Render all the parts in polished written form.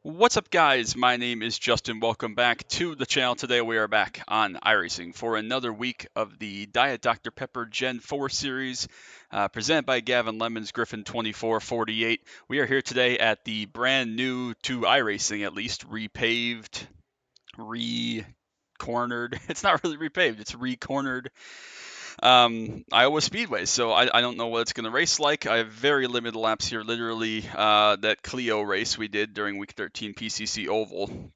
What's up, guys? My name is Justin. Welcome back to the channel. Today we are back on iRacing for another week of the Diet Dr. Pepper Gen 4 series presented by Gavin Lemon's Griffin 2448. We are here today at the brand new to iRacing, at least, repaved, re-cornered. It's not really repaved, it's re-cornered Iowa Speedway. So I don't know what it's going to race like. I have very limited laps here. Literally, that Clio race we did during Week 13 PCC Oval.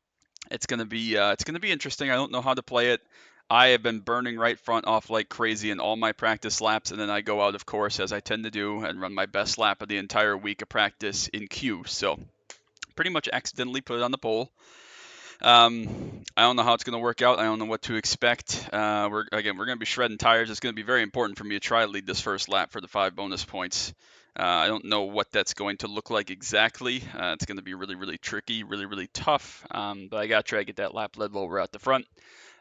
It's going to be interesting. I don't know how to play it. I have been burning right front off like crazy in all my practice laps, and then I go out, of course, as I tend to do, and run my best lap of the entire week of practice in Q. So pretty much accidentally put it on the pole. I don't know how it's going to work out. I don't know what to expect. We're going to be shredding tires. It's going to be very important for me to try to lead this first lap for the 5 bonus points. I don't know what that's going to look like exactly. It's going to be really, really tricky, really, really tough. But I got to try to get that lap led while we're at the front.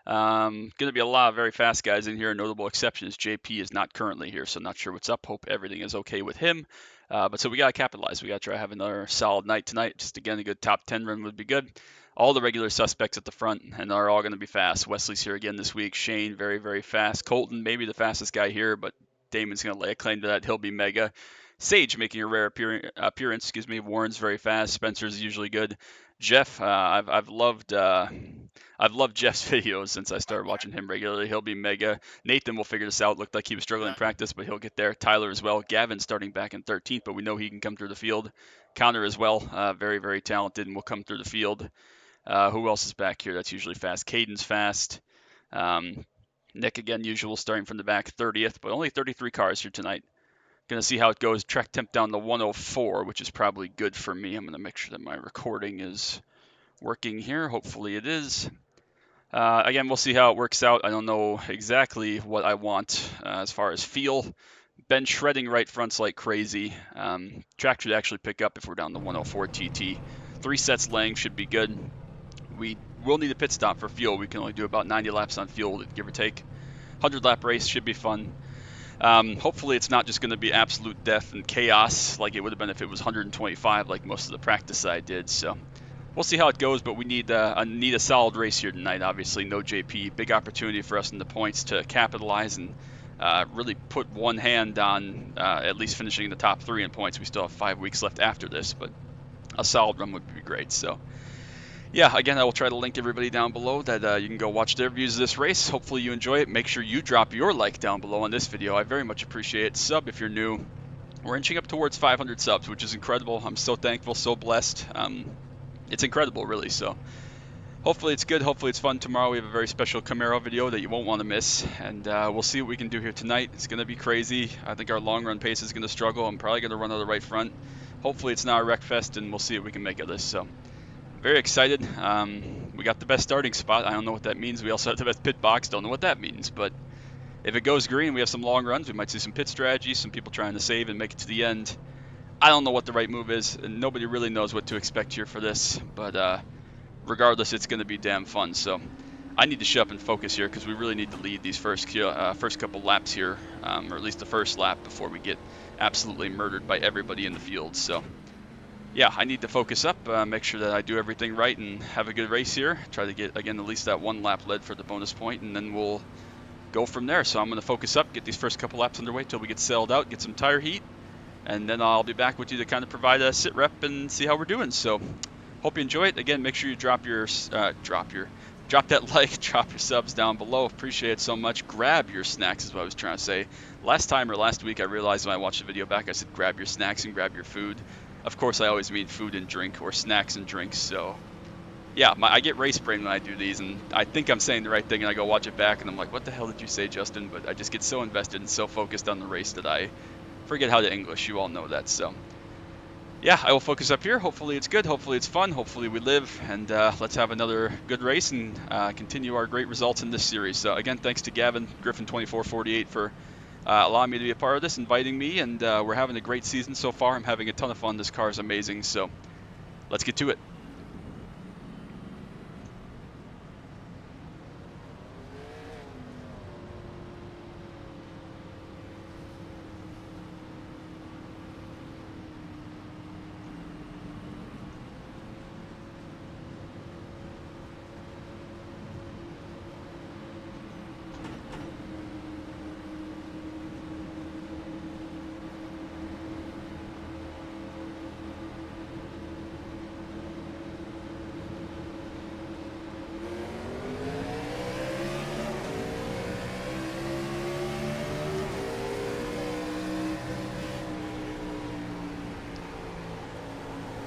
Going to be a lot of very fast guys in here. Notable exception is JP is not currently here, so not sure what's up. Hope everything is okay with him. But so we got to capitalize. We got to try to have another solid night tonight. Just again, a good top 10 run would be good. All the regular suspects at the front, and are all going to be fast. Wesley's here again this week. Shane, very, very fast. Colton, maybe the fastest guy here, but Damon's going to lay a claim to that. He'll be mega. Sage making a rare appearance. Warren's very fast. Spencer's usually good. Jeff, I've loved Jeff's videos since I started watching him regularly. He'll be mega. Nathan will figure this out. Looked like he was struggling in practice, but he'll get there. Tyler as well. Gavin starting back in 13th, but we know he can come through the field. Connor as well, very, very talented and will come through the field. Who else is back here that's usually fast? Caden's fast. Nick, again, usual, starting from the back, 30th, but only 33 cars here tonight. Going to see how it goes. Track temp down to 104, which is probably good for me. I'm going to make sure that my recording is working here. Hopefully it is. Again, we'll see how it works out. I don't know exactly what I want as far as feel. Been shredding right fronts like crazy. Track should actually pick up if we're down to 104 TT. 3 sets laying should be good. We will need a pit stop for fuel. We can only do about 90 laps on fuel, give or take. 100 lap race should be fun. Hopefully it's not just going to be absolute death and chaos like it would have been if it was 125 like most of the practice I did. So we'll see how it goes, but we need a solid race here tonight. Obviously, no JP. Big opportunity for us in the points to capitalize and really put one hand on at least finishing in the top 3 in points. We still have 5 weeks left after this, but a solid run would be great. So yeah, again, I will try to link everybody down below that you can go watch their views of this race. Hopefully you enjoy it. Make sure you drop your like down below on this video. I very much appreciate it. Sub if you're new. We're inching up towards 500 subs, which is incredible. I'm so thankful, so blessed. It's incredible, really. So hopefully it's good. Hopefully it's fun. Tomorrow we have a very special Camaro video that you won't want to miss. And we'll see what we can do here tonight. It's going to be crazy. I think our long run pace is going to struggle. I'm probably going to run out of the right front. Hopefully it's not a wreck fest, and we'll see what we can make of this. So very excited. We got the best starting spot. I don't know what that means. We also have the best pit box. Don't know what that means. But if it goes green, we have some long runs. We might see some pit strategies, some people trying to save and make it to the end. I don't know what the right move is, and nobody really knows what to expect here for this. But regardless, it's going to be damn fun. So I need to shut up and focus here because we really need to lead these first couple laps here, or at least the first lap before we get absolutely murdered by everybody in the field. So yeah, I need to focus up, make sure that I do everything right and have a good race here. Try to get, again, at least that 1 lap led for the bonus point, and then we'll go from there. So I'm going to focus up, get these first couple laps underway until we get sailed out, get some tire heat, and then I'll be back with you to kind of provide a sit rep and see how we're doing. So hope you enjoy it. Again, make sure you drop that like, drop your subs down below. Appreciate it so much. Grab your snacks is what I was trying to say. Last week I realized when I watched the video back, I said grab your snacks and grab your food. Of course, I always mean food and drink, or snacks and drinks. So yeah, I get race brain when I do these, and I think I'm saying the right thing, and I go watch it back, and I'm like, what the hell did you say, Justin? But I just get so invested and so focused on the race that I forget how to English. You all know that. So yeah, I will focus up here. Hopefully it's good. Hopefully it's fun. Hopefully we live, and let's have another good race and continue our great results in this series. So again, thanks to Gavin, Griffin 2448 for allowing me to be a part of this, inviting me, and we're having a great season so far. I'm having a ton of fun. This car is amazing, so let's get to it.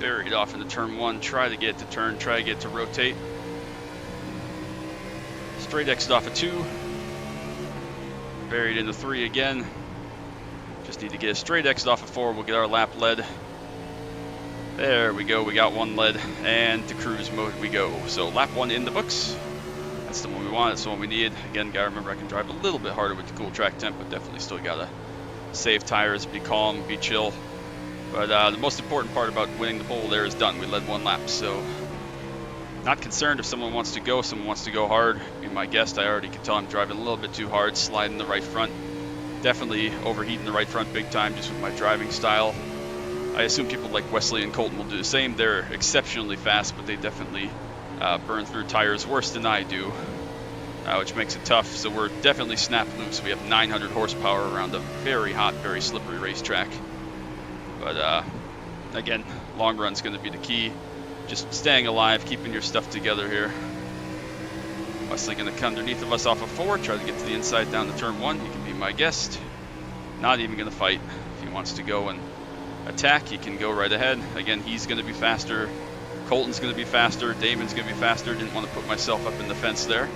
Buried off into turn 1, try to get it to turn, try to get it to rotate. Straight exit off of 2. Buried into 3 again. Just need to get a straight exit off of 4, we'll get our lap led. There we go, we got 1 lead, and to cruise mode we go. So lap 1 in the books. That's the one we want, that's the one we need. Again, gotta remember I can drive a little bit harder with the cool track temp, but definitely still gotta save tires, be calm, be chill. But the most important part about winning the pole there is done. We led 1 lap, so not concerned if someone wants to go hard. Be my guest, I already can tell I'm driving a little bit too hard, sliding the right front. Definitely overheating the right front big time just with my driving style. I assume people like Wesley and Colton will do the same. They're exceptionally fast, but they definitely burn through tires worse than I do, which makes it tough. So we're definitely snap loose. We have 900 horsepower around a very hot, very slippery racetrack. But again, long run's going to be the key. Just staying alive, keeping your stuff together here. Wesley going to come underneath of us off of 4, try to get to the inside down to turn 1. He can be my guest. Not even going to fight. If he wants to go and attack, he can go right ahead. Again, he's going to be faster. Colton's going to be faster. Damon's going to be faster. Didn't want to put myself up in the fence there.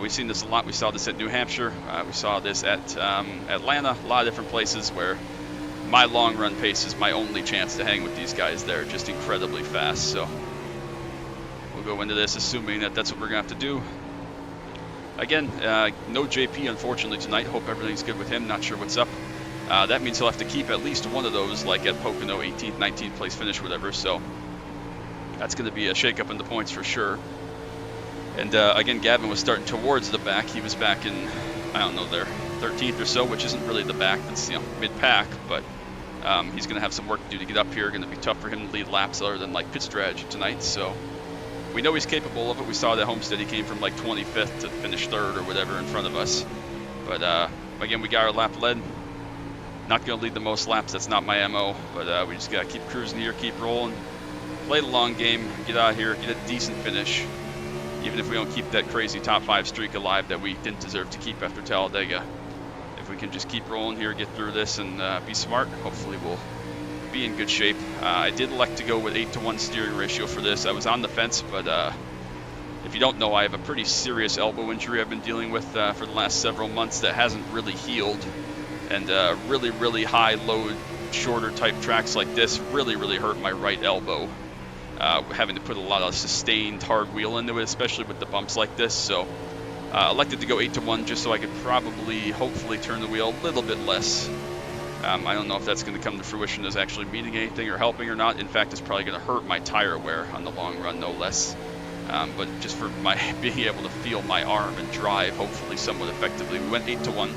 We've seen this a lot. We saw this at New Hampshire. We saw this at Atlanta. A lot of different places where my long run pace is my only chance to hang with these guys. They're just incredibly fast. So we'll go into this assuming that that's what we're going to have to do. Again, no JP unfortunately tonight. Hope everything's good with him. Not sure what's up. That means he'll have to keep at least one of those, like at Pocono, 18th, 19th place finish, whatever. So that's going to be a shakeup in the points for sure. And again, Gavin was starting towards the back. He was back in, I don't know, there 13th or so, which isn't really the back. That's, you know, mid-pack, but he's going to have some work to do to get up here. Going to be tough for him to lead laps other than like pit strategy tonight. So we know he's capable of it. We saw that Homestead, he came from like 25th to finish 3rd or whatever in front of us. But again, we got our lap led. Not going to lead the most laps, that's not my MO, but we just got to keep cruising here, keep rolling, play the long game, get out here, get a decent finish, even if we don't keep that crazy top 5 streak alive that we didn't deserve to keep after Talladega. If we can just keep rolling here, get through this, and be smart, hopefully we'll be in good shape. I did elect to go with 8-to-1 steering ratio for this. I was on the fence, but if you don't know, I have a pretty serious elbow injury I've been dealing with for the last several months that hasn't really healed. And really, really high load, shorter type tracks like this really, really hurt my right elbow. Having to put a lot of sustained hard wheel into it, especially with the bumps like this. So elected to go 8-to-1 just so I could probably, hopefully turn the wheel a little bit less. I don't know if that's going to come to fruition as actually meaning anything or helping or not. In fact, it's probably going to hurt my tire wear on the long run, no less. But just for my being able to feel my arm and drive, hopefully somewhat effectively. We went 8-to-1.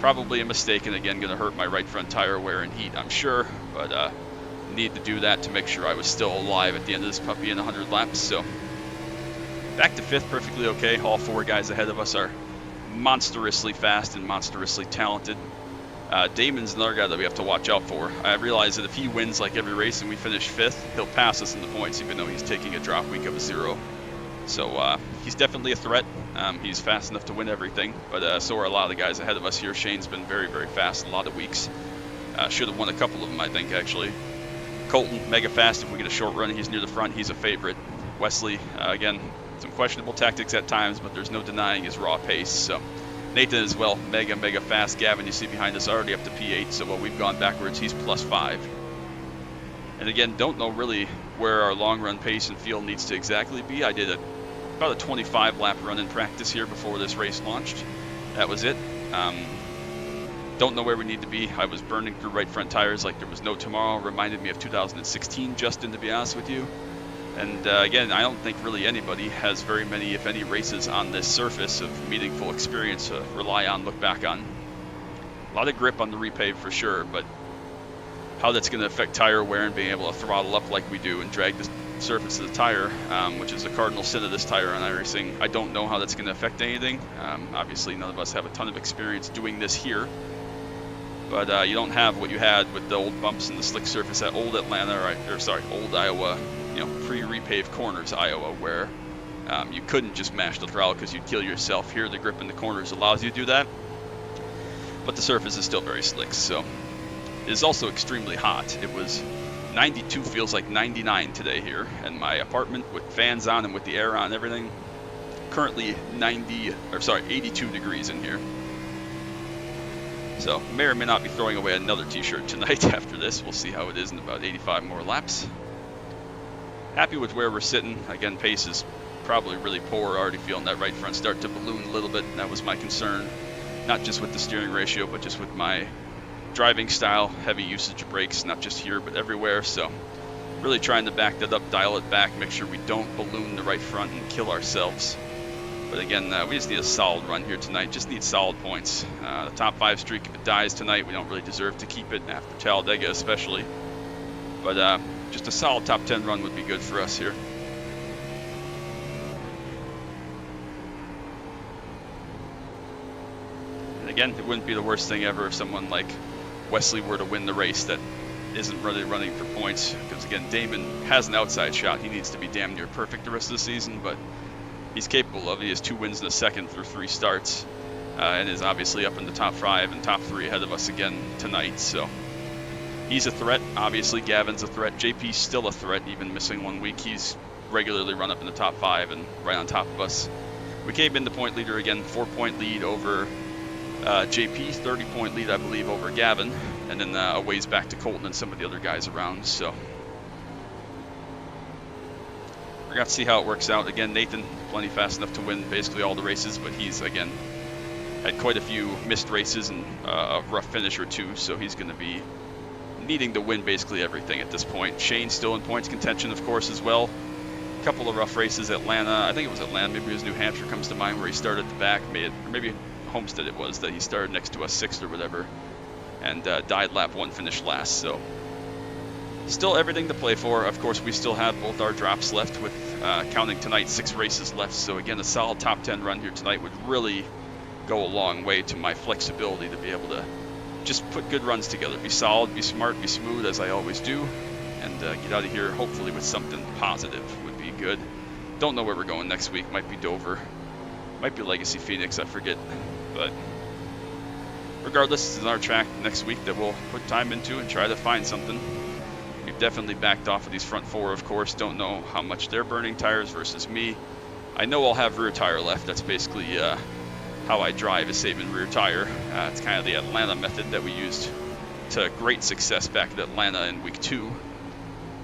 Probably a mistake, and again, going to hurt my right front tire wear and heat, I'm sure, but need to do that to make sure I was still alive at the end of this puppy in 100 laps. So back to 5th, perfectly okay. All 4 guys ahead of us are monstrously fast and monstrously talented. Damon's another guy that we have to watch out for. I realize that if he wins like every race and we finish 5th, he'll pass us in the points, even though he's taking a drop week of a 0. So he's definitely a threat. He's fast enough to win everything, but so are a lot of the guys ahead of us here. Shane's been very, very fast a lot of weeks. Should have won a couple of them, I think, actually. Colton, mega fast. If we get a short run, he's near the front. He's a favorite. Wesley, again, some questionable tactics at times, but there's no denying his raw pace. So Nathan as well, mega, mega fast. Gavin, you see behind us, already up to P8, so while we've gone backwards, he's +5. And again, don't know really where our long run pace and feel needs to exactly be. I did about a 25 lap run in practice here before this race launched. That was it. Don't know where we need to be. I was burning through right front tires like there was no tomorrow. Reminded me of 2016, Justin, to be honest with you. And again, I don't think really anybody has very many, if any, races on this surface of meaningful experience to rely on, look back on. A lot of grip on the repave for sure, but how that's going to affect tire wear and being able to throttle up like we do and drag the surface of the tire, which is the cardinal sin of this tire on iRacing. I don't know how that's going to affect anything. Obviously, none of us have a ton of experience doing this here, but you don't have what you had with the old bumps and the slick surface at old Atlanta, old Iowa, pre-repave corners Iowa, where you couldn't just mash the throttle because you'd kill yourself. Here, the grip in the corners allows you to do that, but the surface is still very slick. So it is also extremely hot. It was 92 feels like 99 today here in my apartment with fans on and with the air on and everything. Currently 82 degrees in here. So may or may not be throwing away another t-shirt tonight after this. We'll see how it is in about 85 more laps. Happy with where we're sitting. Again, pace is probably really poor. Already feeling that right front start to balloon a little bit. That was my concern. Not just with the steering ratio, but just with my driving style. Heavy usage of brakes, not just here, but everywhere. So really trying to back that up, dial it back, make sure we don't balloon the right front and kill ourselves. But again, we just need a solid run here tonight. Just need solid points. The top 5 streak, if it dies tonight, we don't really deserve to keep it after Talladega especially. But just a solid top 10 run would be good for us here. And again, it wouldn't be the worst thing ever if someone like Wesley were to win the race that isn't really running for points. Because again, Damon has an outside shot. He needs to be damn near perfect the rest of the season, but he's capable of it. He has 2 wins in the second through 3 starts, and is obviously up in the top 5 and top 3 ahead of us again tonight. So he's a threat. Obviously, Gavin's a threat. JP's still a threat, even missing 1 week. He's regularly run up in the top 5 and right on top of us. We came in the point leader again, 4-point lead over JP, 30-point lead, I believe, over Gavin, and then a ways back to Colton and some of the other guys around. So we're going to see how it works out. Again, Nathan, plenty fast enough to win basically all the races, but he's, again, had quite a few missed races and a rough finish or 2, so he's going to be needing to win basically everything at this point. Shane's still in points contention, of course, as well. A couple of rough races. Atlanta, I think it was Atlanta, maybe it was New Hampshire comes to mind, where he started at the back, or maybe Homestead it was, that he started next to us 6th or whatever, and died lap 1, finished last. So still everything to play for. Of course, we still have both our drops left with counting tonight 6 races left. So again, a solid top 10 run here tonight would really go a long way to my flexibility to be able to just put good runs together. Be solid, be smart, be smooth, as I always do, and get out of here hopefully with something positive would be good. Don't know where we're going next week. Might be Dover. Might be Legacy Phoenix, I forget. But regardless, this is our track next week that we'll put time into and try to find something. We've definitely backed off of these front 4, of course. Don't know how much they're burning tires versus me. I know I'll have rear tire left. That's basically how I drive, is saving rear tire. It's kind of the Atlanta method that we used to great success back at Atlanta in week 2.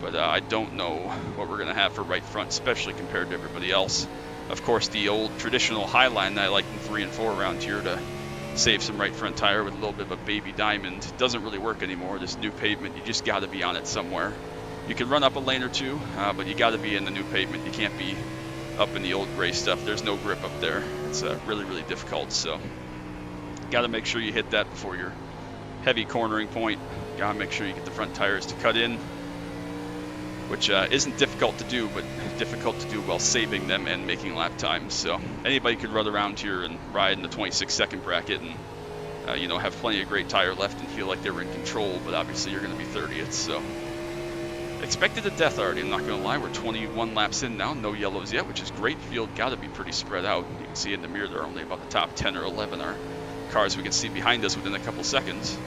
But I don't know what we're going to have for right front, especially compared to everybody else. Of course, the old traditional Highline that I liked in 3 and 4 around here to save some right front tire with a little bit of a baby diamond doesn't really work anymore. This new pavement, you just got to be on it somewhere. You can run up a lane or 2, but you got to be in the new pavement. You can't be up in the old gray stuff. There's no grip up there. It's really, really difficult. So got to make sure you hit that before your heavy cornering point. Got to make sure you get the front tires to cut in, which isn't difficult to do, but difficult to do while saving them and making lap times. So anybody could run around here and ride in the 26-second bracket and you know, have plenty of great tire left and feel like they were in control, but obviously you're going to be 30th. So expected to death already, I'm not going to lie. We're 21 laps in now, no yellows yet, which is great. Field got to be pretty spread out. You can see in the mirror there are only about the top 10 or 11 are cars we can see behind us within a couple seconds.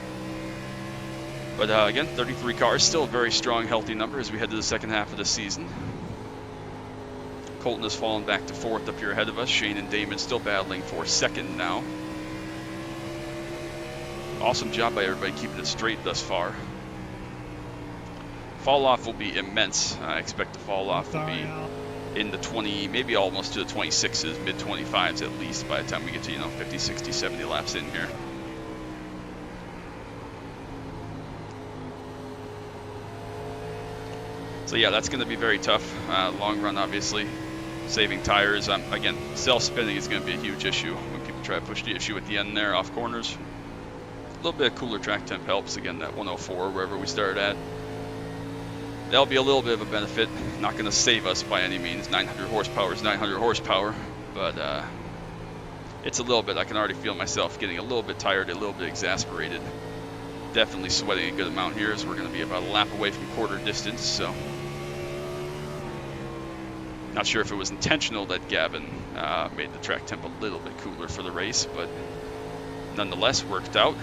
But again, 33 cars, still a very strong, healthy number as we head to the second half of the season. Colton has fallen back to 4th up here ahead of us. Shane and Damon still battling for 2nd now. Awesome job by everybody keeping it straight thus far. Fall off will be immense. I expect the fall off will be in the 20, maybe almost to the 26s, mid 25s at least by the time we get to, 50, 60, 70 laps in here. So yeah, that's going to be very tough. Long run, obviously. Saving tires. Again, self-spinning is going to be a huge issue when people try to push the issue at the end there off corners. A little bit of cooler track temp helps. Again, that 104, wherever we started at. That'll be a little bit of a benefit. Not going to save us by any means. 900 horsepower is 900 horsepower. But it's a little bit. I can already feel myself getting a little bit tired, a little bit exasperated. Definitely sweating a good amount here as we're going to be about a lap away from quarter distance. So not sure if it was intentional that Gavin made the track temp a little bit cooler for the race, but nonetheless worked out.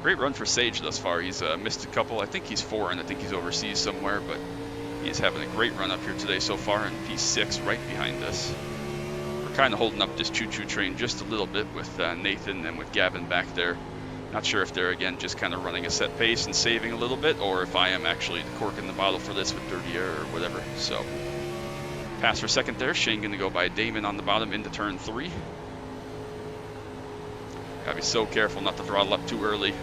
Great run for Sage thus far. He's missed a couple. I think he's foreign. I think he's overseas somewhere, but he's having a great run up here today so far in P6 right behind us. We're kind of holding up this choo-choo train just a little bit with Nathan and with Gavin back there. Not sure if they're, again, just kind of running a set pace and saving a little bit, or if I am actually corking the bottle for this with dirty air or whatever. So, pass for second there. Shane going to go by Damon on the bottom into turn 3. Gotta be so careful not to throttle up too early.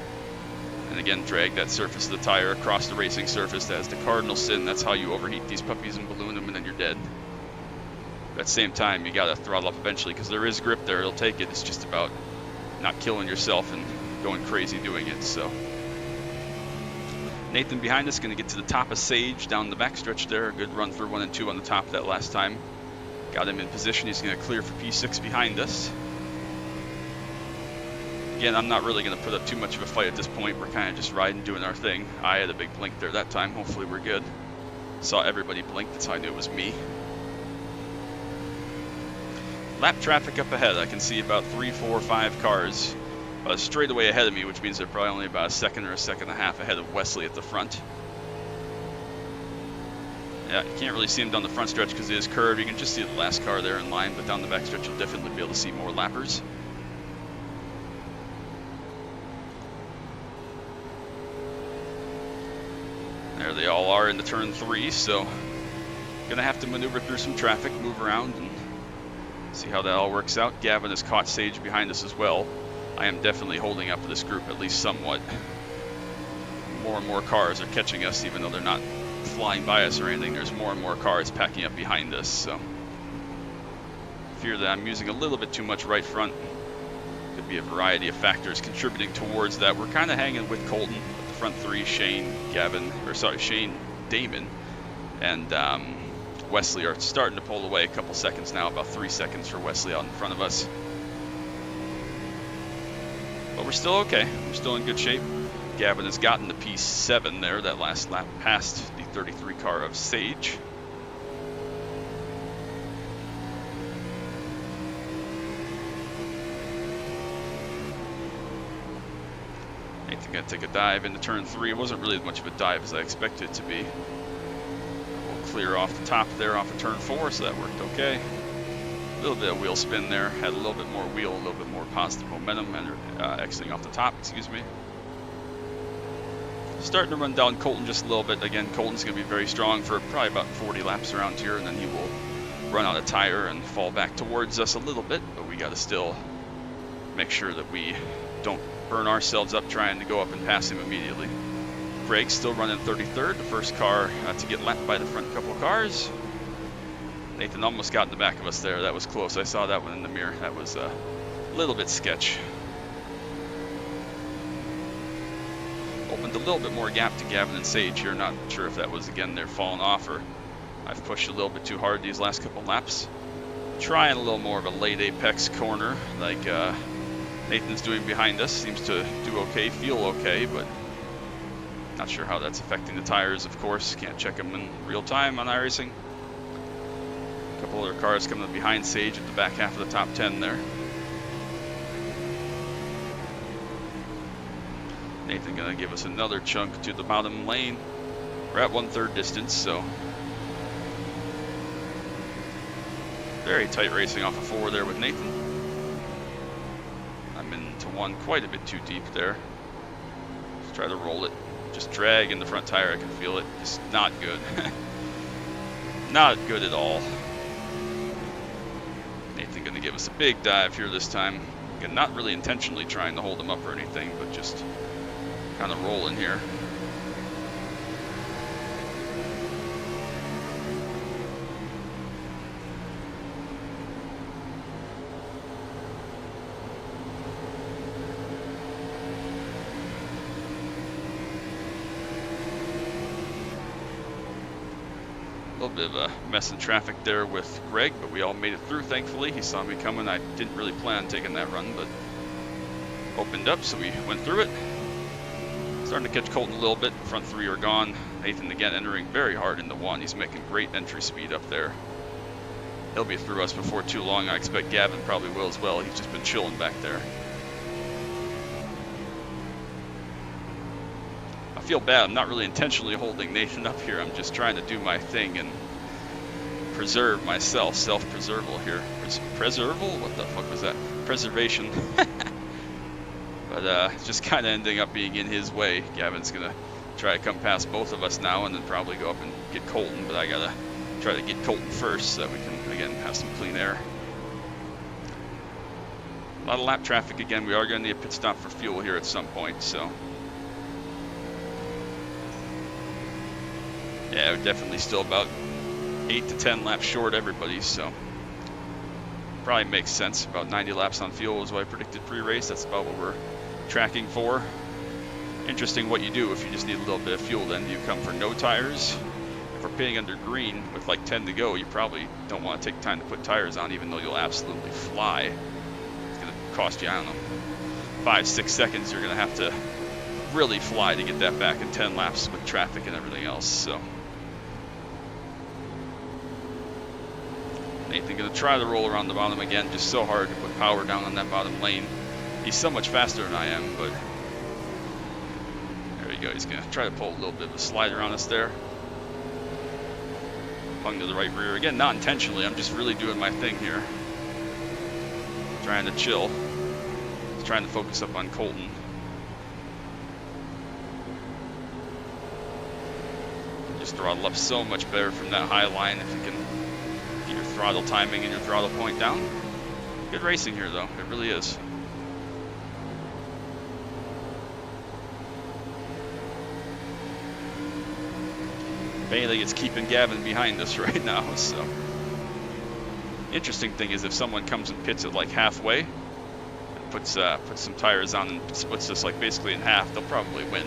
And again, drag that surface of the tire across the racing surface. That's the cardinal sin. That's how you overheat these puppies and balloon them, and then you're dead. But at the same time, you gotta throttle up eventually because there is grip there. It'll take it. It's just about not killing yourself and going crazy doing it. So Nathan behind us going to get to the top of Sage down the backstretch there. A good run through 1 and 2 on the top of that last time. Got him in position. He's going to clear for P6 behind us. Again, I'm not really going to put up too much of a fight at this point. We're kind of just riding, doing our thing. I had a big blink there that time. Hopefully we're good. Saw everybody blink. That's how I knew it was me. Lap traffic up ahead. I can see about 3, 4, 5 cars straight away ahead of me, which means they're probably only about a second or a second and a half ahead of Wesley at the front. Yeah, you can't really see him down the front stretch because it is curved. You can just see the last car there in line, but down the back stretch you'll definitely be able to see more lappers. There they all are into turn 3, so gonna have to maneuver through some traffic, move around, and see how that all works out. Gavin has caught Sage behind us as well. I am definitely holding up this group at least somewhat. More and more cars are catching us, even though they're not flying by us or anything. There's more and more cars packing up behind us, so fear that I'm using a little bit too much right front. Could be a variety of factors contributing towards that. We're kind of hanging with Colton. Front 3, Shane, Damon, and Wesley are starting to pull away a couple seconds now, about 3 seconds for Wesley out in front of us. But we're still okay. We're still in good shape. Gavin has gotten to P7 there, that last lap past the 33 car of Sage. Going to take a dive into turn 3. It wasn't really as much of a dive as I expected it to be. We'll clear off the top there off of turn 4, so that worked okay. A little bit of wheel spin there. Had a little bit more wheel, a little bit more positive momentum, and exiting off the top, excuse me. Starting to run down Colton just a little bit. Again, Colton's going to be very strong for probably about 40 laps around here, and then he will run out of tire and fall back towards us a little bit, but we got to still make sure that we don't burn ourselves up trying to go up and pass him immediately. Greg's still running 33rd, the first car to get lapped by the front couple cars. Nathan almost got in the back of us there. That was close. I saw that one in the mirror. That was a little bit sketch. Opened a little bit more gap to Gavin and Sage here. Not sure if that was, again, they're falling off or I've pushed a little bit too hard these last couple laps. Trying a little more of a late apex corner like Nathan's doing behind us. Seems to do okay, feel okay, but not sure how that's affecting the tires, of course. Can't check them in real time on iRacing. A couple other cars coming up behind Sage at the back half of the top 10 there. Nathan gonna give us another chunk to the bottom lane. We're at 1/3 distance, so very tight racing off of 4 there with Nathan. I'm into 1 quite a bit too deep there. Let's try to roll it. Just drag in the front tire, I can feel it. Just not good. Not good at all. Nathan gonna give us a big dive here this time. Again, not really intentionally trying to hold him up or anything, but just kind of rolling here. A little bit of a mess in traffic there with Greg, but we all made it through, thankfully. He saw me coming. I didn't really plan on taking that run, but opened up, so we went through it. Starting to catch Colton a little bit. The front 3 are gone. Nathan again entering very hard into 1. He's making great entry speed up there. He'll be through us before too long. I expect Gavin probably will as well. He's just been chilling back there. feel bad. I'm not really intentionally holding Nathan up here. I'm just trying to do my thing and preserve myself. Self-preserval here. Preserval? What the fuck was that? Preservation. But just kind of ending up being in his way. Gavin's going to try to come past both of us now and then probably go up and get Colton. But I got to try to get Colton first so that we can, again, have some clean air. A lot of lap traffic again. We are going to need a pit stop for fuel here at some point, so. Yeah, we're definitely still about 8 to 10 laps short everybody, so. Probably makes sense. About 90 laps on fuel is what I predicted pre-race. That's about what we're tracking for. Interesting what you do if you just need a little bit of fuel then. Do you come for no tires? If we're pitting under green with like 10 to go, you probably don't want to take time to put tires on even though you'll absolutely fly. It's going to cost you, I don't know, 5-6 seconds. You're going to have to really fly to get that back in 10 laps with traffic and everything else, so. Nathan going to try to roll around the bottom again, just so hard to put power down on that bottom lane. He's so much faster than I am, but there we go. He's going to try to pull a little bit of a slider on us there. Hung to the right rear. Again, not intentionally. I'm just really doing my thing here. Trying to chill. Just trying to focus up on Colton. Just throttle up so much better from that high line if you can get your throttle timing and your throttle point down. Good racing here, though. It really is. Bailey is keeping Gavin behind us right now, so. Interesting thing is if someone comes and pits it like halfway and puts some tires on and splits us like basically in half, they'll probably win.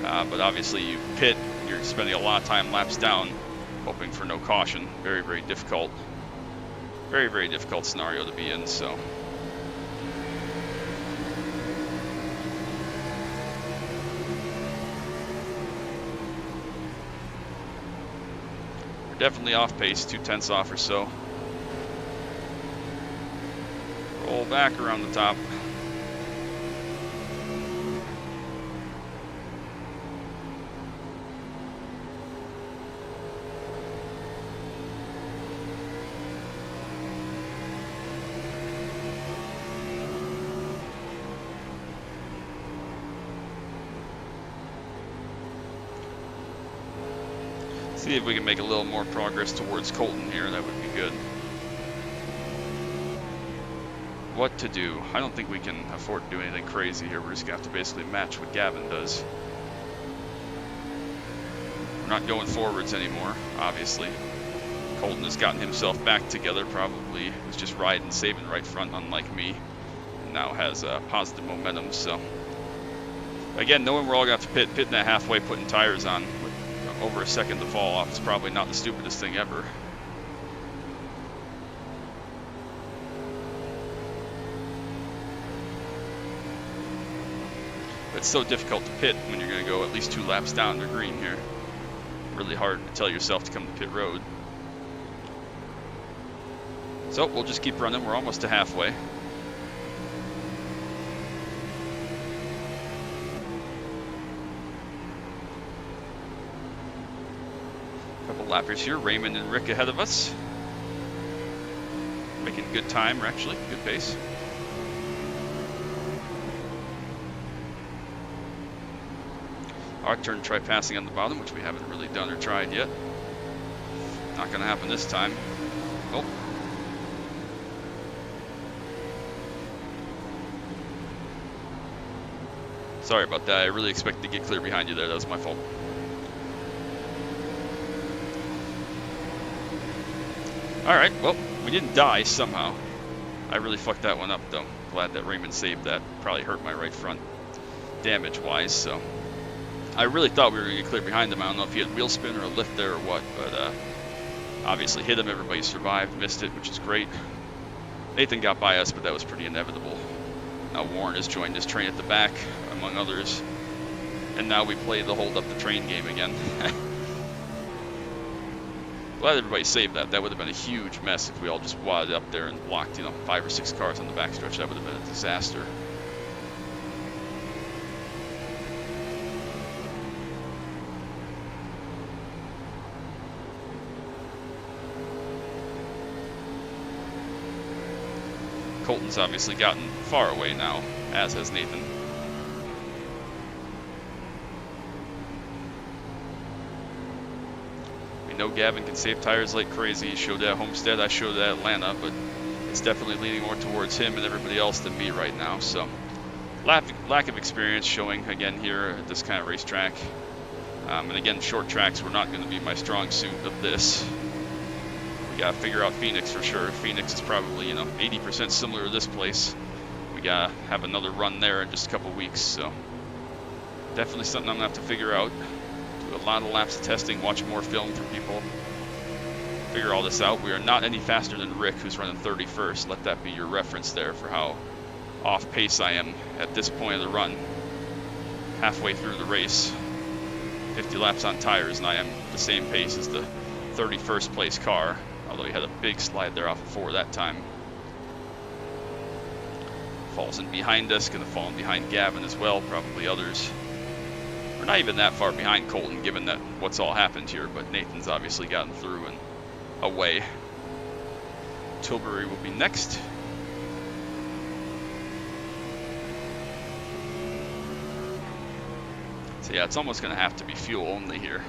But obviously you pit, you're spending a lot of time laps down, hoping for no caution. Very, very difficult. Very, very difficult scenario to be in, so. We're definitely off pace, 2/10 off or so. Roll back around the top. See if we can make a little more progress towards Colton here. That would be good. What to do? I don't think we can afford to do anything crazy here. We're just going to have to basically match what Gavin does. We're not going forwards anymore, obviously. Colton has gotten himself back together, probably was just riding, saving right front, unlike me, and now has positive momentum. So, again, knowing we're all going to have to pitting that halfway, putting tires on with over a second to fall off is probably not the stupidest thing ever. It's so difficult to pit when you're going to go at least 2 laps down to green here. Really hard to tell yourself to come to pit road. So we'll just keep running. We're almost to halfway. Couple lappers here. Raymond and Rick ahead of us. Making good time, actually. Good pace. Our turn to try passing on the bottom, which we haven't really done or tried yet. Not going to happen this time. Oh. Sorry about that. I really expected to get clear behind you there. That was my fault. Alright, well, we didn't die somehow. I really fucked that one up, though. Glad that Raymond saved that. Probably hurt my right front damage-wise, so. I really thought we were going to get clear behind him. I don't know if he had wheel spin or a lift there or what, but obviously hit him. Everybody survived, missed it, which is great. Nathan got by us, but that was pretty inevitable. Now Warren has joined his train at the back, among others. And now we play the hold up the train game again. Glad everybody saved that. That would have been a huge mess if we all just wadded up there and blocked, 5 or 6 cars on the backstretch. That would have been a disaster. Gavin's obviously gotten far away now, as has Nathan. We know Gavin can save tires like crazy. He showed that at Homestead, I showed that at Atlanta, but it's definitely leaning more towards him and everybody else than me right now. So lack of experience showing again here at this kind of racetrack. And again, short tracks were not going to be my strong suit of this. We got to figure out Phoenix for sure. Phoenix is probably, 80% similar to this place. We got to have another run there in just a couple weeks. So definitely something I'm going to have to figure out. Do a lot of laps of testing, watch more film from people. Figure all this out. We are not any faster than Rick, who's running 31st. Let that be your reference there for how off pace I am at this point of the run. Halfway through the race. 50 laps on tires, and I am the same pace as the 31st place car, although he had a big slide there off of 4 that time. Falls in behind us, going to fall in behind Gavin as well, probably others. We're not even that far behind Colton, given that what's all happened here, but Nathan's obviously gotten through and away. Tilbury will be next. So yeah, it's almost going to have to be fuel only here.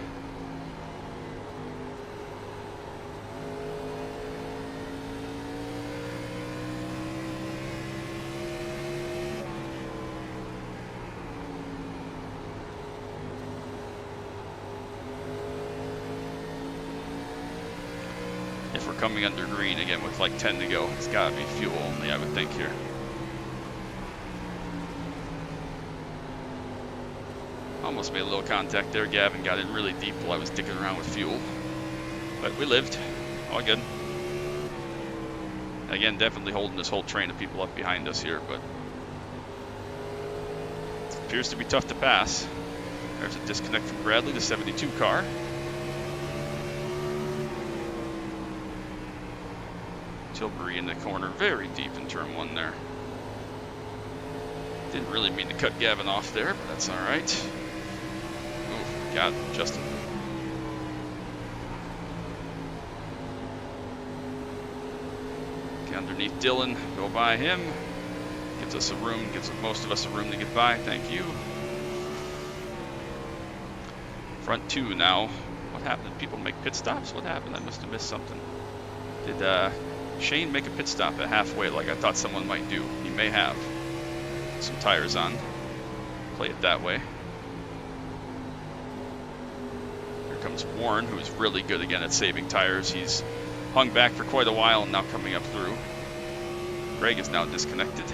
If we're coming under green again with like 10 to go, it's got to be fuel only, I would think here. Almost made a little contact there. Gavin got in really deep while I was digging around with fuel. But we lived. All good. Again, definitely holding this whole train of people up behind us here, but it appears to be tough to pass. There's a disconnect from Bradley, the 72 car. Tilbury in the corner, very deep in turn 1 there. Didn't really mean to cut Gavin off there, but that's all right. Got Justin. Get underneath Dylan, go by him. Gives us a room, gives most of us a room to get by. Thank you. Front 2 now. What happened? Did people make pit stops? What happened? I must have missed something. Did Shane make a pit stop at halfway like I thought someone might do? He may have. Some tires on. Play it that way. Comes Warren, who's really good again at saving tires. He's hung back for quite a while and now coming up through. Greg is now disconnected.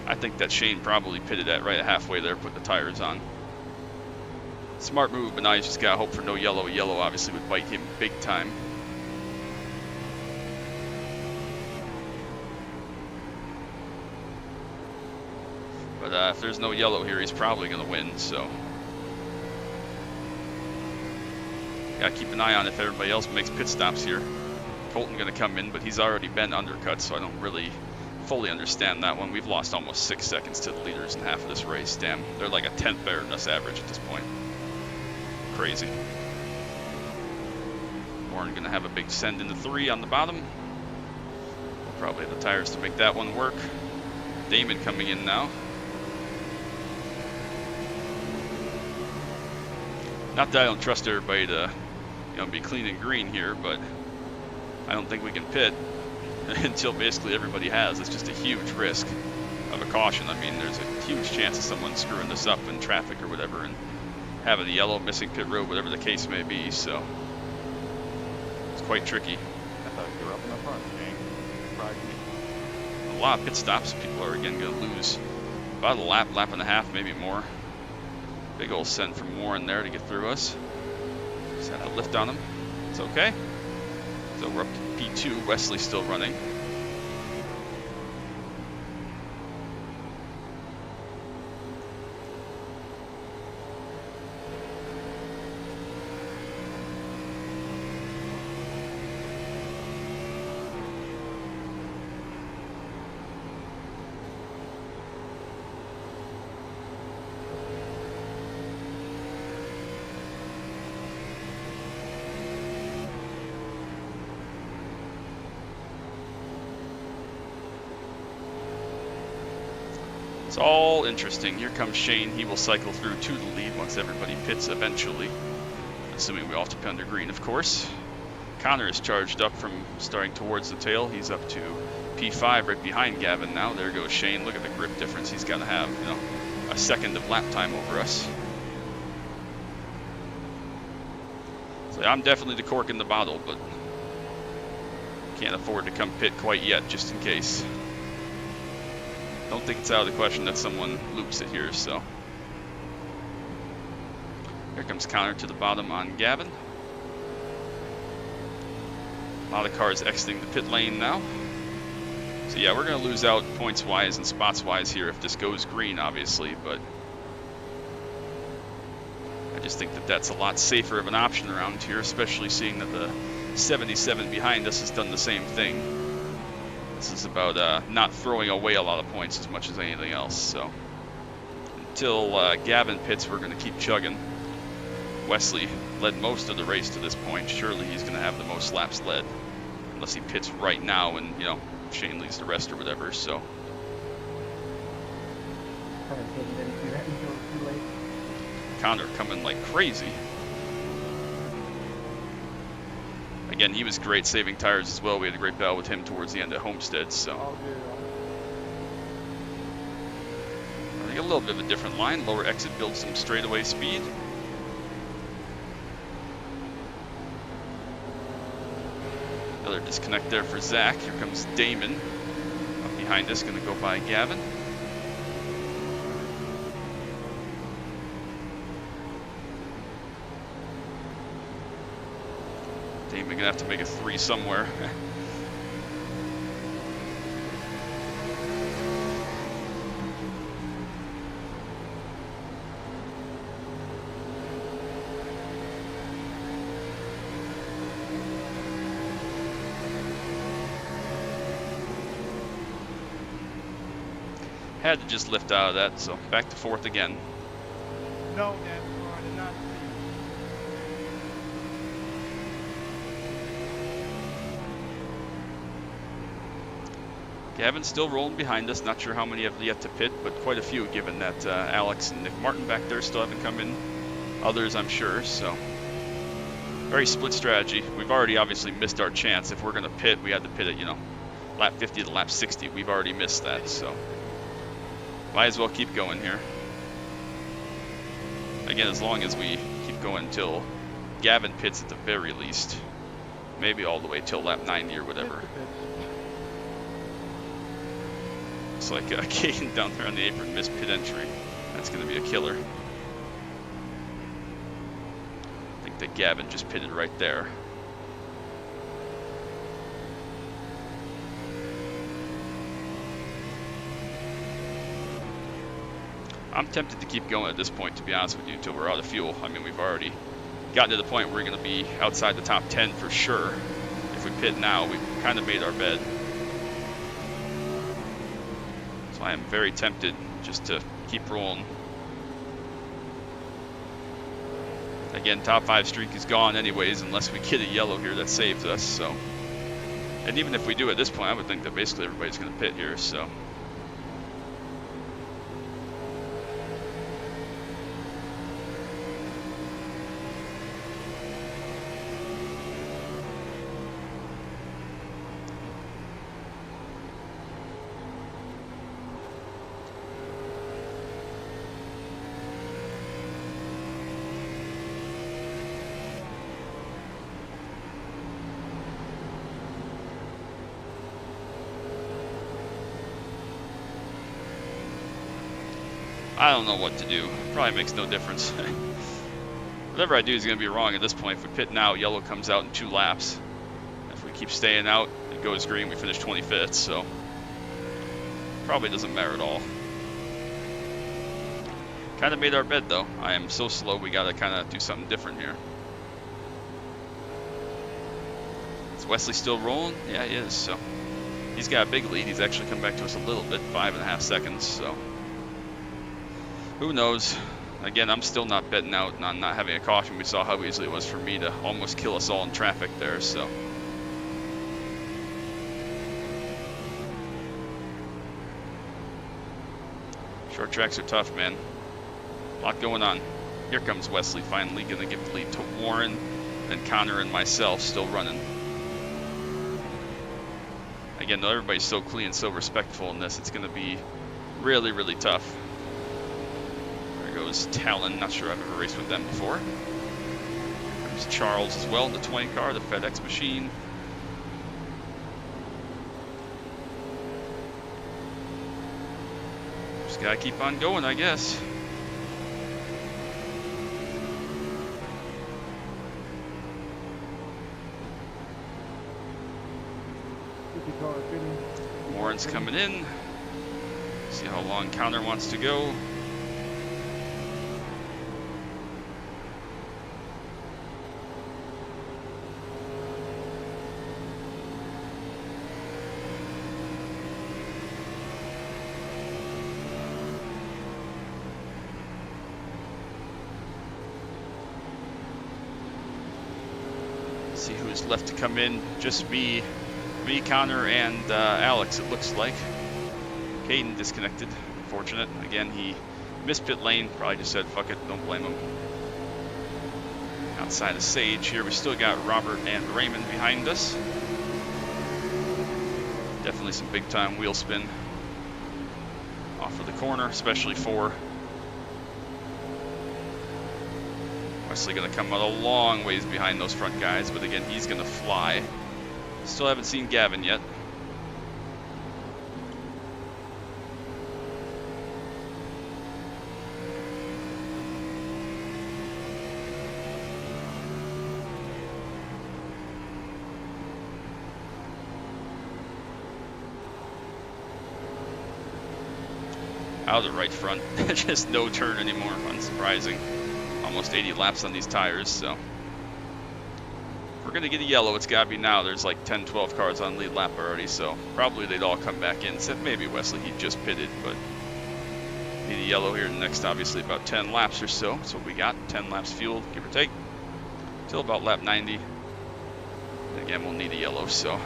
I think that Shane probably pitted at right at halfway there, put the tires on. Smart move, but now he's just got to hope for no yellow. Yellow obviously would bite him big time. But if there's no yellow here, he's probably going to win, so. Got to keep an eye on if everybody else makes pit stops here. Colton going to come in, but he's already been undercut, so I don't really fully understand that one. We've lost almost 6 seconds to the leaders in half of this race. Damn, they're like a 10th better than us average at this point. Crazy. Warren going to have a big send into 3 on the bottom. We'll probably have the tires to make that one work. Damon coming in now. Not that I don't trust everybody to be clean and green here, but I don't think we can pit until basically everybody has. It's just a huge risk of a caution. I mean, there's a huge chance of someone screwing this up in traffic or whatever and having the yellow, missing pit road, whatever the case may be, so it's quite tricky. I thought you were up in the front, Jane. A lot of pit stops. People are again going to lose about a lap and a half, maybe more. Big old send from Warren there to get through us. Just had a lift on him. It's okay. So we're up to P2. Wesley's still running. It's all interesting. Here comes Shane. He will cycle through to the lead once everybody pits eventually, assuming we all have to pit under green, of course. Connor is charged up from starting towards the tail. He's up to P5 right behind Gavin now. There goes Shane. Look at the grip difference. He's got to have, you know, a second of lap time over us. So I'm definitely the cork in the bottle, but can't afford to come pit quite yet, just in case. Don't think it's out of the question that someone loops it here, so. Here comes Connor to the bottom on Gavin. A lot of cars exiting the pit lane now. So yeah, we're going to lose out points-wise and spots-wise here if this goes green, obviously, but I just think that that's a lot safer of an option around here, especially seeing that the 77 behind us has done the same thing. This is about not throwing away a lot of points as much as anything else, so until Gavin pits, we're going to keep chugging. Wesley led most of the race to this point. Surely he's going to have the most laps led, unless he pits right now and, you know, Shane leads the rest or whatever, so. Connor coming like crazy. Again, he was great saving tires as well. We had a great battle with him towards the end at Homestead, so. I think a little bit of a different line. Lower exit builds some straightaway speed. Another disconnect there for Zach. Here comes Damon. Up behind us, going to go by Gavin. Damon going to have to make a 3 somewhere. Had to just lift out of that, so back to 4th again. No, Dad, I did not. Gavin's still rolling behind us. Not sure how many have yet to pit, but quite a few, given that Alex and Nick Martin back there still haven't come in. Others, I'm sure, so. Very split strategy. We've already obviously missed our chance. If we're going to pit, we had to pit at, you know, lap 50 to lap 60. We've already missed that, so. Might as well keep going here. Again, as long as we keep going until Gavin pits at the very least. Maybe all the way till lap 90 or whatever. It's like Caden down there on the apron missed pit entry. That's going to be a killer. I think that Gavin just pitted right there. I'm tempted to keep going at this point, to be honest with you, until we're out of fuel. I mean, we've already gotten to the point where we're going to be outside the top 10 for sure. If we pit now, we've kind of made our bed. So I am very tempted just to keep rolling. Again, top 5 streak is gone anyways, unless we get a yellow here that saves us, so. And even if we do at this point, I would think that basically everybody's going to pit here, so. I don't know what to do. Probably makes no difference. Whatever I do is going to be wrong at this point. If we pit now, yellow comes out in 2 laps. If we keep staying out, it goes green, we finish 25th, so probably doesn't matter at all. Kind of made our bed though. I am so slow, we got to kind of do something different here. Is Wesley still rolling? Yeah, he is, so he's got a big lead. He's actually come back to us a little bit, 5.5 seconds, so. Who knows? Again, I'm still not betting out on not having a caution. We saw how easy it was for me to almost kill us all in traffic there, so. Short tracks are tough, man. A lot going on. Here comes Wesley finally, gonna give the lead to Warren, then Connor and myself still running. Again, though everybody's so clean, so respectful in this, it's gonna be really, really tough. There goes Talon, not sure I've ever raced with them before. There's Charles as well in the 20 car, the FedEx machine. Just gotta keep on going, I guess. Warren's coming in. See how long Connor wants to go. See who's left to come in. Just me, Connor, and Alex, it looks like. Caden disconnected. Unfortunate. Again, he missed pit lane. Probably just said, fuck it, don't blame him. Outside of Sage here, we still got Robert and Raymond behind us. Definitely some big time wheel spin off of the corner, especially for Wesley. Gonna come out a long ways behind those front guys, but again, he's gonna fly. Still haven't seen Gavin yet. Out of the right front. Just no turn anymore, unsurprising. Almost 80 laps on these tires, so. If we're gonna get a yellow, it's gotta be now. There's like 10, 12 cars on lead lap already, so probably they'd all come back in, except maybe Wesley, he just pitted, but need a yellow here in the next, obviously, about 10 laps or so. That's what we got, 10 laps fueled, give or take, till about lap 90. And again, we'll need a yellow, so.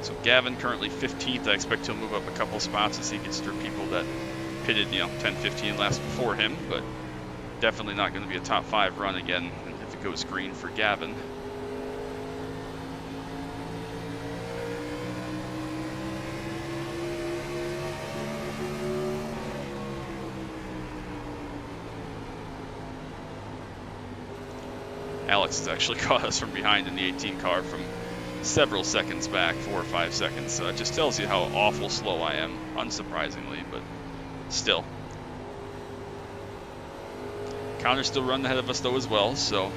So Gavin currently 15th. I expect he'll move up a couple spots as he gets through people that pitted, 10, 15 laps before him, but definitely not going to be a top 5 run again if it goes green for Gavin. Alex has actually caught us from behind in the 18 car from several seconds back, 4 or 5 seconds. So it just tells you how awful slow I am, unsurprisingly, but still. Connor's still running ahead of us though as well, so.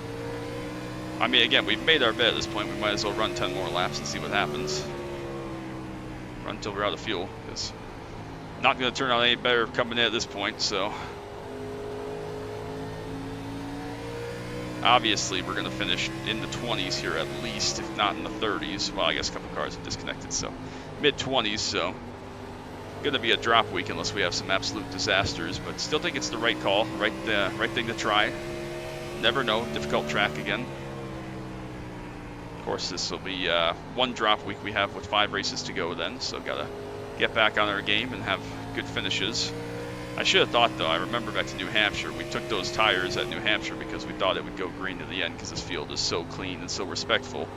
I mean, again, we've made our bet at this point. We might as well run 10 more laps and see what happens. Run until we're out of fuel, because not going to turn out any better coming in at this point, so. Obviously, we're going to finish in the 20s here at least, if not in the 30s. Well, I guess a couple cars have disconnected, so mid-20s, so going to be a drop week unless we have some absolute disasters, but still think it's the right call, right thing to try. Never know, difficult track again. Of course, this will be one drop week we have with 5 races to go then, so got to get back on our game and have good finishes. I should have thought, though, I remember back to New Hampshire, we took those tires at New Hampshire because we thought it would go green to the end because this field is so clean and so respectful.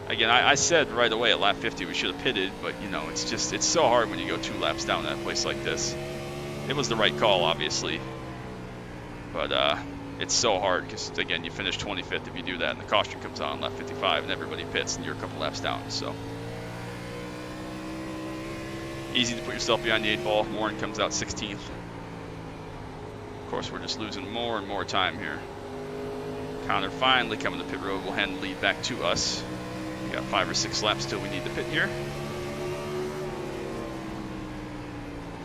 Again, I said right away at lap 50 we should have pitted, but, it's so hard when you go 2 laps down at a place like this. It was the right call, obviously, but it's so hard because, again, you finish 25th if you do that, and the caution comes on lap 55 and everybody pits and you're a couple laps down, so. Easy to put yourself behind the 8 ball. Warren comes out 16th. Of course, we're just losing more and more time here. Connor finally coming to pit road will hand the lead back to us. We got 5 or 6 laps till we need to pit here.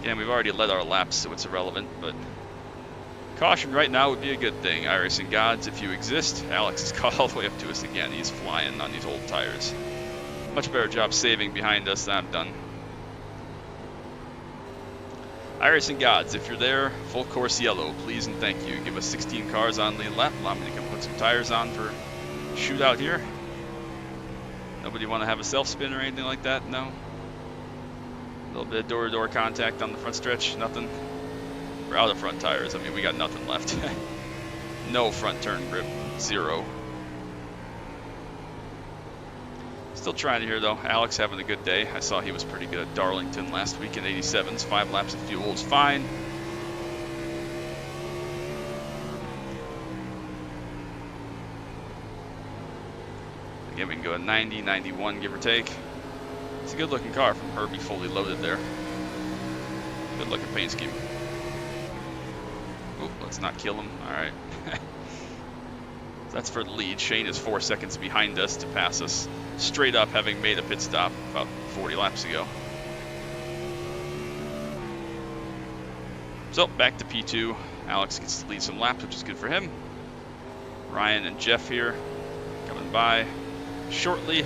Again, we've already led our laps, so it's irrelevant, but Caution right now would be a good thing. iRacing gods, if you exist. Alex is caught all the way up to us again. He's flying on these old tires. Much better job saving behind us than I've done. iRacing gods, if you're there, full course yellow, please and thank you. Give us 16 cars on lead lap. Allow me to come put some tires on for shootout here. Nobody want to have a self spin or anything like that? No? A little bit of door-to-door contact on the front stretch, nothing. We're out of front tires. I mean, we got nothing left. No front turn grip, 0. Still trying to hear though. Alex having a good day. I saw he was pretty good at Darlington last week in 87s. 5 laps of fuel is fine. Again, we can go at 90, 91, give or take. It's a good looking car from Herbie, fully loaded there. Good looking paint scheme. Oh, let's not kill him. All right. That's for the lead. Shane is 4 seconds behind us to pass us straight up, having made a pit stop about 40 laps ago. So back to P2. Alex gets to lead some laps, which is good for him. Ryan and Jeff here coming by shortly.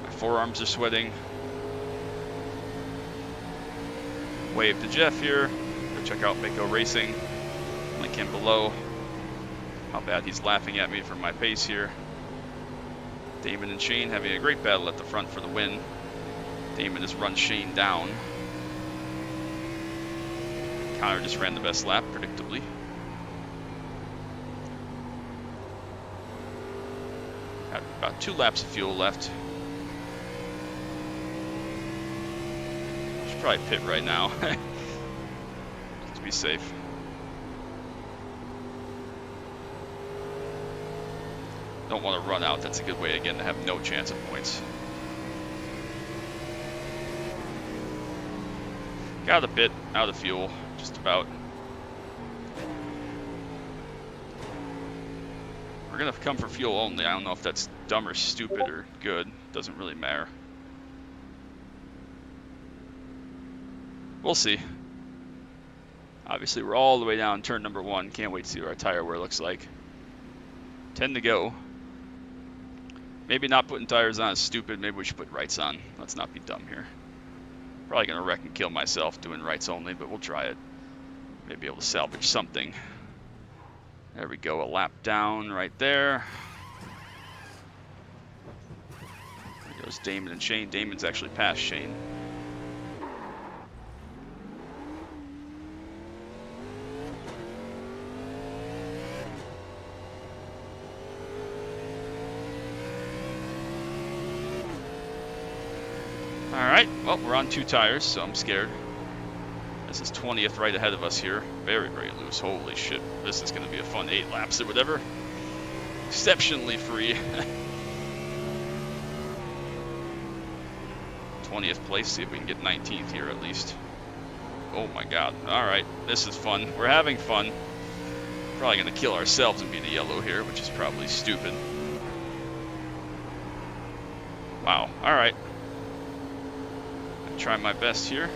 My forearms are sweating. Wave to Jeff here. Go check out Mako Racing. Link in below. How bad he's laughing at me for my pace here. Damon and Shane having a great battle at the front for the win. Damon has run Shane down. Connor just ran the best lap, predictably. Got about 2 laps of fuel left. Should probably pit right now. To be safe. Don't want to run out. That's a good way, again, to have no chance of points. Got a bit out of fuel, just about. We're going to come for fuel only. I don't know if that's dumb or stupid or good. Doesn't really matter. We'll see. Obviously, we're all the way down turn number 1. Can't wait to see what our tire wear looks like. 10 to go. Maybe not putting tires on is stupid. Maybe we should put rights on. Let's not be dumb here. Probably going to wreck and kill myself doing rights only, but we'll try it. Maybe able to salvage something. There we go. A lap down right there. There goes Damon and Shane. Damon's actually past Shane. Alright, well, we're on 2 tires, so I'm scared. This is 20th right ahead of us here. Very, very loose. Holy shit. This is going to be a fun 8 laps or whatever. Exceptionally free. 20th place. See if we can get 19th here at least. Oh my god. Alright, this is fun. We're having fun. Probably going to kill ourselves and be the yellow here, which is probably stupid. Wow. Alright. Try my best here.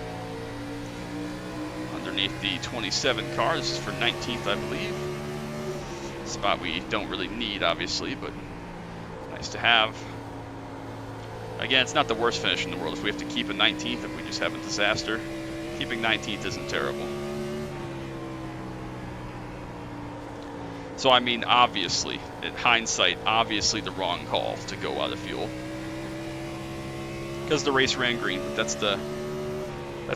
Underneath the 27 car. This is for 19th, I believe. Spot we don't really need, obviously, but nice to have. Again, it's not the worst finish in the world if we have to keep a 19th, if we just have a disaster. Keeping 19th isn't terrible. So, I mean, obviously, in hindsight, obviously the wrong call to go out of fuel. Because the race ran green, but that's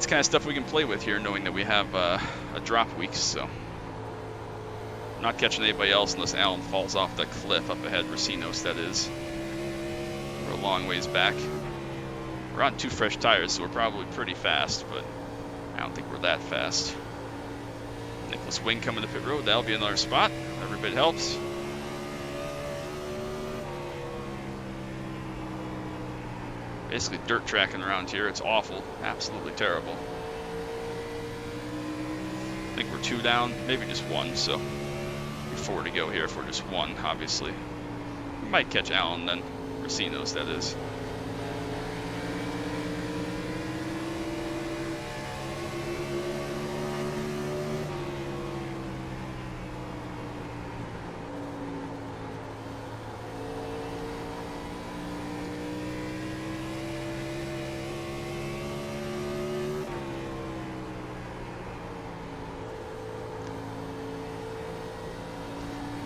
kind of stuff we can play with here, knowing that we have a drop week. So I'm not catching anybody else unless Alan falls off the cliff up ahead. Racinos, that is. We're a long ways back. We're on 2 fresh tires, so we're probably pretty fast, but I don't think we're that fast. Nicholas Wing coming to pit road. That'll be another spot. Every bit helps. Basically dirt tracking around here. It's awful. Absolutely terrible. I think we're 2 down, maybe just 1, so 4 to go here if we're just 1, obviously. We might catch Allen then. Racinos, that is.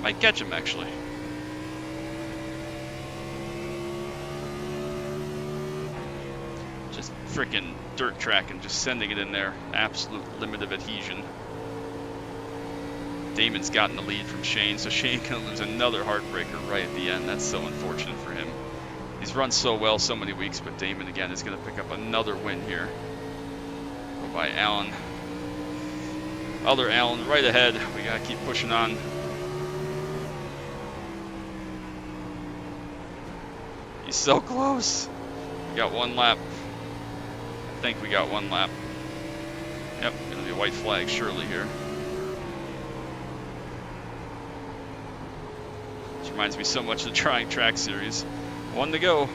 Might catch him, actually. Just freaking dirt track and just sending it in there. Absolute limit of adhesion. Damon's gotten the lead from Shane, so Shane can lose another heartbreaker right at the end. That's so unfortunate for him. He's run so well so many weeks, but Damon again is going to pick up another win here. Go by Allen. Other Allen right ahead. We got to keep pushing on. He's so close. We got one lap. I think we got one lap. Yep, going to be a white flag surely here. Which reminds me so much of the Trying Track series. One to go.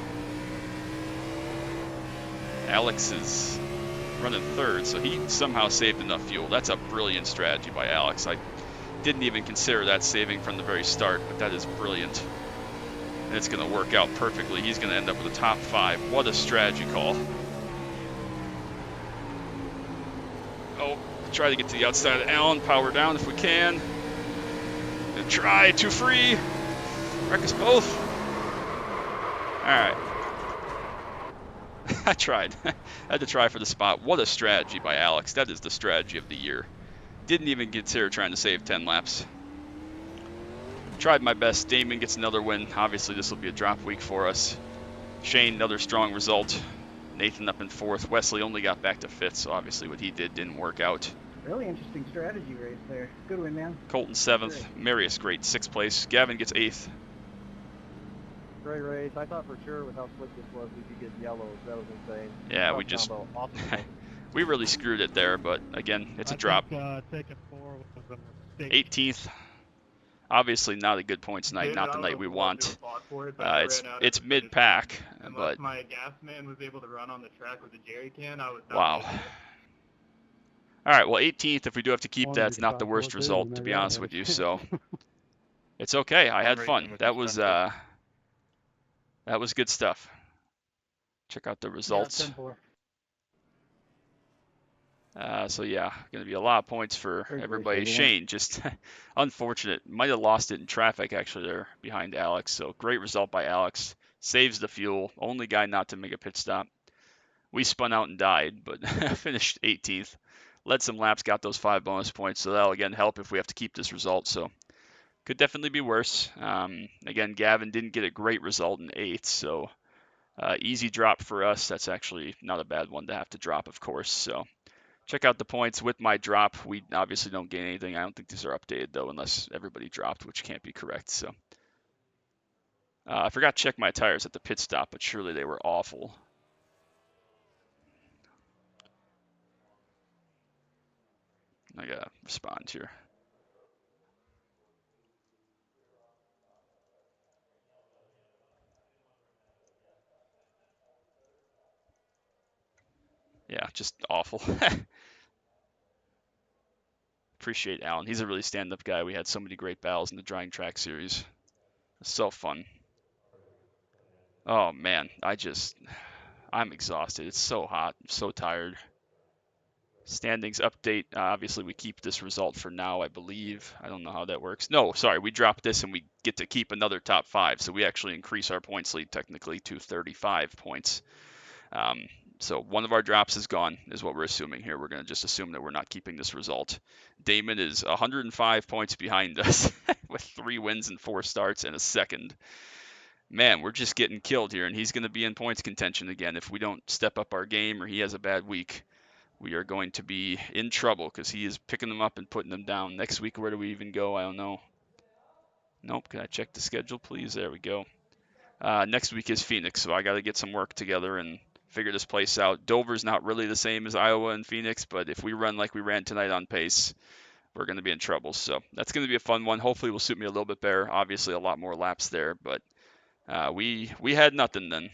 Alex is running third, so he somehow saved enough fuel. That's a brilliant strategy by Alex. I didn't even consider that saving from the very start, but that is brilliant. And it's going to work out perfectly. He's going to end up with a top 5. What a strategy call. Oh, try to get to the outside of Allen. Power down if we can. And try to free. Wreck us both. Alright. I tried. I had to try for the spot. What a strategy by Alex. That is the strategy of the year. Didn't even consider trying to save 10 laps. Tried my best. Damon gets another win. Obviously, this will be a drop week for us. Shane, another strong result. Nathan up in 4th. Wesley only got back to 5th, so obviously what he did didn't work out. Really interesting strategy race there. Good win, man. Colton 7th. Marius, great, 6th place. Gavin gets 8th. Great race. I thought for sure with how slick this was, we could get yellows. That was insane. Yeah, we just... we really screwed it there, but again, it's a drop. Taking 4 was a mistake. 18th. Obviously not a good points night, not the night we want. It's mid-pack, but... my gas man was able to run on the track with a jerry can, I was not wow. Alright, well 18th, if we do have to keep that, it's not the worst result, to be honest with you, so... It's okay, I had fun. That was good stuff. Check out the results. So yeah, going to be a lot of points for everybody. Shane, just unfortunate. Might have lost it in traffic actually there behind Alex. So great result by Alex. Saves the fuel. Only guy not to make a pit stop. We spun out and died, but finished 18th. Led some laps, got those 5 bonus points. So that'll again help if we have to keep this result. So could definitely be worse. Again, Gavin didn't get a great result in 8th. So easy drop for us. That's actually not a bad one to have to drop, of course. So check out the points with my drop. We obviously don't gain anything. I don't think these are updated, though, unless everybody dropped, which can't be correct. So I forgot to check my tires at the pit stop, but surely they were awful. I got to respond here. Yeah, just awful. Appreciate Alan. He's a really stand-up guy. We had so many great battles in the Drying Track series. So fun. Oh, man. I'm exhausted. It's so hot. I'm so tired. Standings update. Obviously, we keep this result for now, I believe. I don't know how that works. No, sorry. We drop this and we get to keep another top 5. So we actually increase our points lead technically to 35 points. So one of our drops is gone, is what we're assuming here. We're going to just assume that we're not keeping this result. Damon is 105 points behind us with 3 wins and 4 starts and a second. Man, we're just getting killed here, and he's going to be in points contention again. If we don't step up our game or he has a bad week, we are going to be in trouble because he is picking them up and putting them down. Next week, where do we even go? I don't know. Nope. Can I check the schedule, please? There we go. Next week is Phoenix, so I got to get some work together and figure this place out. Dover's not really the same as Iowa and Phoenix, but if we run like we ran tonight on pace, we're going to be in trouble. So that's going to be a fun one. Hopefully, will suit me a little bit better. Obviously, a lot more laps there, but we had nothing then.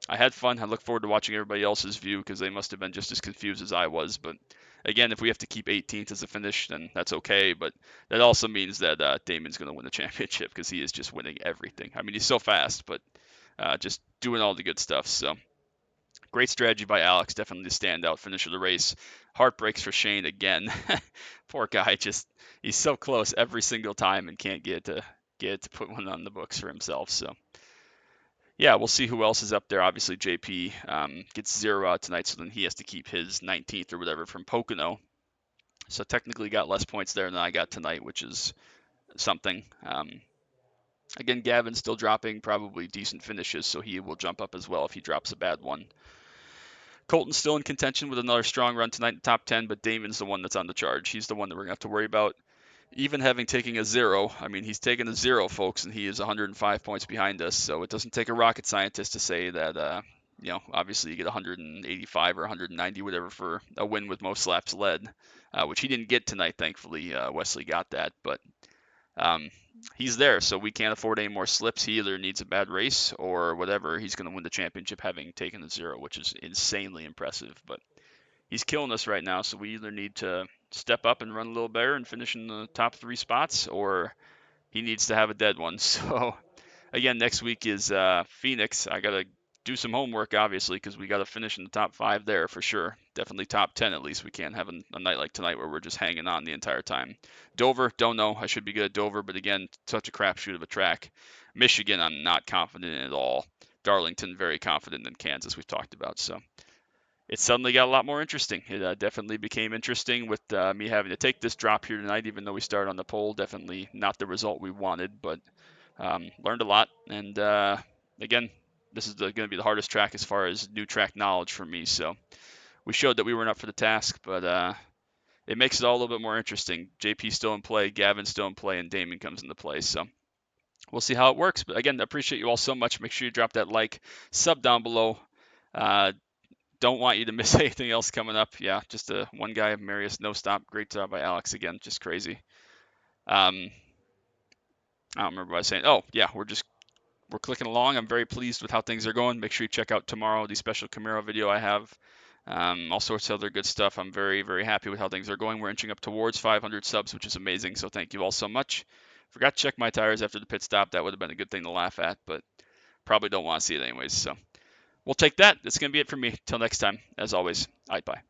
I had fun. I look forward to watching everybody else's view because they must have been just as confused as I was. But again, if we have to keep 18th as a finish, then that's okay. But that also means that Damon's going to win the championship because he is just winning everything. I mean, he's so fast, but just doing all the good stuff. So great strategy by Alex. Definitely the standout finish of the race. Heartbreaks for Shane again. Poor guy, he's so close every single time and can't get to put one on the books for himself. So yeah, we'll see who else is up there. Obviously, JP gets 0 out tonight, so then he has to keep his 19th or whatever from Pocono. So technically got less points there than I got tonight, which is something. Again, Gavin's still dropping probably decent finishes, so he will jump up as well if he drops a bad one. Colton's still in contention with another strong run tonight in the top 10, but Damon's the one that's on the charge. He's the one that we're going to have to worry about. Even having taken a 0, I mean, he's taken a 0, folks, and he is 105 points behind us, so it doesn't take a rocket scientist to say that, obviously you get 185 or 190, whatever, for a win with most laps led, which he didn't get tonight, thankfully. Wesley got that, but he's there, so we can't afford any more slips. He either needs a bad race or whatever. He's going to win the championship having taken a 0, which is insanely impressive. But he's killing us right now, so we either need to step up and run a little better and finish in the top 3 spots, or he needs to have a dead one. So again, next week is Phoenix. I got to do some homework, obviously, because we got to finish in the top 5 there for sure. Definitely top 10 at least. We can't have a night like tonight where we're just hanging on the entire time. Dover, don't know. I should be good at Dover, but again, such a crapshoot of a track. Michigan, I'm not confident in at all. Darlington, very confident in Kansas, we've talked about. So it suddenly got a lot more interesting. It definitely became interesting with me having to take this drop here tonight, even though we started on the pole. Definitely not the result we wanted, but learned a lot. And again, this is going to be the hardest track as far as new track knowledge for me. So we showed that we weren't up for the task, but it makes it all a little bit more interesting. JP's still in play, Gavin's still in play, and Damon comes into play. So we'll see how it works. But again, I appreciate you all so much. Make sure you drop that like, sub down below. Don't want you to miss anything else coming up. Yeah, just one guy, Marius, no stop. Great job by Alex again. Just crazy. I don't remember what I was saying. Oh, yeah, we're clicking along. I'm very pleased with how things are going. Make sure you check out tomorrow the special Camaro video I have. All sorts of other good stuff. I'm very, very happy with how things are going. We're inching up towards 500 subs, which is amazing. So thank you all so much. Forgot to check my tires after the pit stop. That would have been a good thing to laugh at, but probably don't want to see it anyways. So we'll take that. That's going to be it for me. Till next time, as always, bye.